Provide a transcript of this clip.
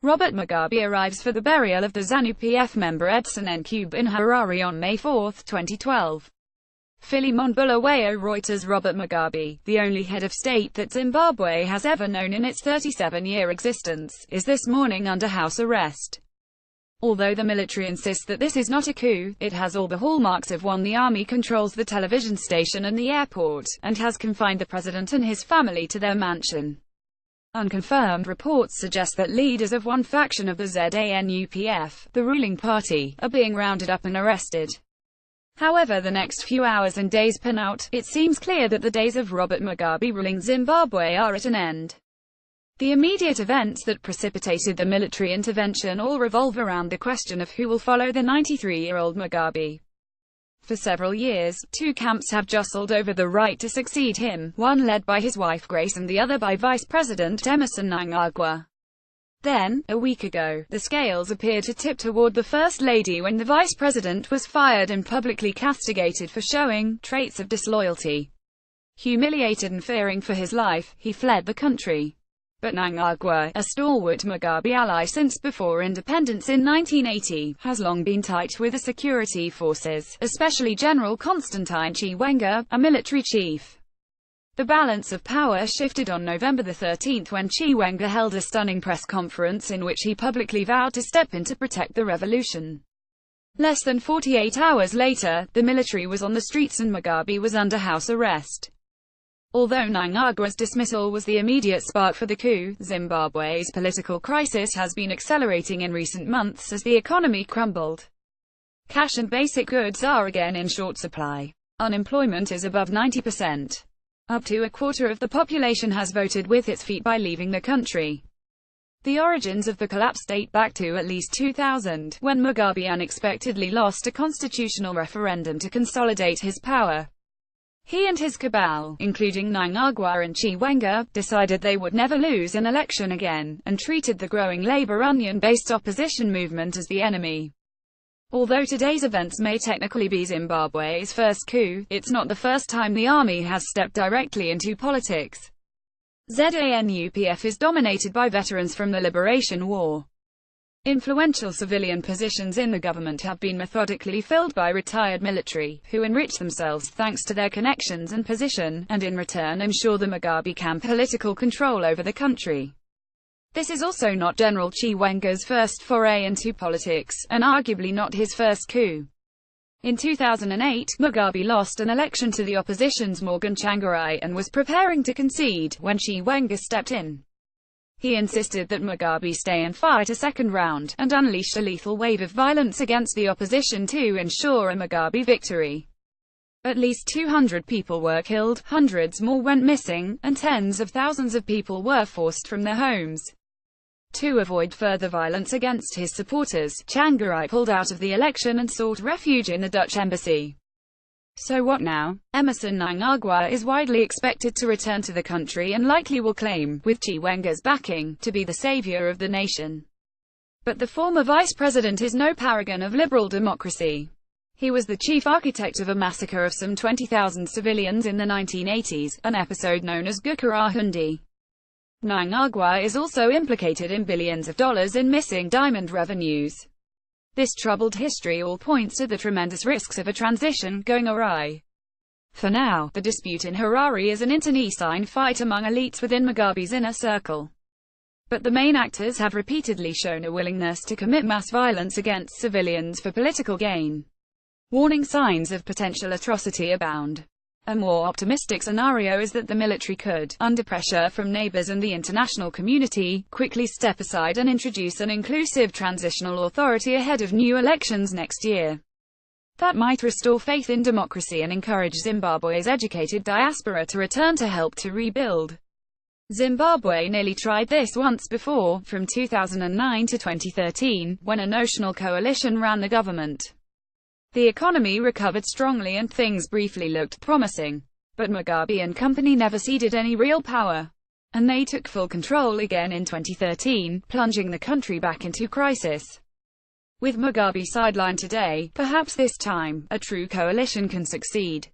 Robert Mugabe arrives for the burial of the ZANU-PF member Edson Ncube in Harare on May 4, 2012. Philemon Bulawayo. Reuters. Robert Mugabe, the only head of state that Zimbabwe has ever known in its 37-year existence, is this morning under house arrest. Although the military insists that this is not a coup, it has all the hallmarks of one. The army controls the television station and the airport, and has confined the president and his family to their mansion. Unconfirmed reports suggest that leaders of one faction of the ZANU-PF, the ruling party, are being rounded up and arrested. However, the next few hours and days pan out, it seems clear that the days of Robert Mugabe ruling Zimbabwe are at an end. The immediate events that precipitated the military intervention all revolve around the question of who will follow the 93-year-old Mugabe. For several years, two camps have jostled over the right to succeed him, one led by his wife Grace and the other by Vice President Emmerson Mnangagwa. Then, a week ago, the scales appeared to tip toward the First Lady when the Vice President was fired and publicly castigated for showing traits of disloyalty. Humiliated and fearing for his life, he fled the country. But Mnangagwa, a stalwart Mugabe ally since before independence in 1980, has long been tight with the security forces, especially General Constantine Chiwenga, a military chief. The balance of power shifted on November 13 when Chiwenga held a stunning press conference in which he publicly vowed to step in to protect the revolution. Less than 48 hours later, the military was on the streets and Mugabe was under house arrest. Although Mnangagwa's dismissal was the immediate spark for the coup, Zimbabwe's political crisis has been accelerating in recent months as the economy crumbled. Cash and basic goods are again in short supply. Unemployment is above 90%. Up to a quarter of the population has voted with its feet by leaving the country. The origins of the collapse date back to at least 2000, when Mugabe unexpectedly lost a constitutional referendum to consolidate his power. He and his cabal, including Mnangagwa and Chiwenga, decided they would never lose an election again, and treated the growing labor union-based opposition movement as the enemy. Although today's events may technically be Zimbabwe's first coup, it's not the first time the army has stepped directly into politics. ZANU-PF is dominated by veterans from the Liberation War. Influential civilian positions in the government have been methodically filled by retired military, who enrich themselves thanks to their connections and position, and in return ensure the Mugabe camp political control over the country. This is also not General Chiwenga's first foray into politics, and arguably not his first coup. In 2008, Mugabe lost an election to the opposition's Morgan Tsvangirai and was preparing to concede, when Chiwenga stepped in. He insisted that Mugabe stay and fight a second round, and unleashed a lethal wave of violence against the opposition to ensure a Mugabe victory. At least 200 people were killed, hundreds more went missing, and tens of thousands of people were forced from their homes. To avoid further violence against his supporters, Tsvangirai pulled out of the election and sought refuge in the Dutch embassy. So what now? Emmerson Mnangagwa is widely expected to return to the country and likely will claim, with Chiwenga's backing, to be the savior of the nation. But the former vice president is no paragon of liberal democracy. He was the chief architect of a massacre of some 20,000 civilians in the 1980s, an episode known as Gukurahundi. Mnangagwa is also implicated in billions of dollars in missing diamond revenues. This troubled history all points to the tremendous risks of a transition going awry. For now, the dispute in Harare is an internecine fight among elites within Mugabe's inner circle. But the main actors have repeatedly shown a willingness to commit mass violence against civilians for political gain. Warning signs of potential atrocity abound. A more optimistic scenario is that the military could, under pressure from neighbors and the international community, quickly step aside and introduce an inclusive transitional authority ahead of new elections next year. That might restore faith in democracy and encourage Zimbabwe's educated diaspora to return to help to rebuild. Zimbabwe nearly tried this once before, from 2009 to 2013, when a national coalition ran the government. The economy recovered strongly and things briefly looked promising. But Mugabe and company never ceded any real power. And they took full control again in 2013, plunging the country back into crisis. With Mugabe sidelined today, perhaps this time, a true coalition can succeed.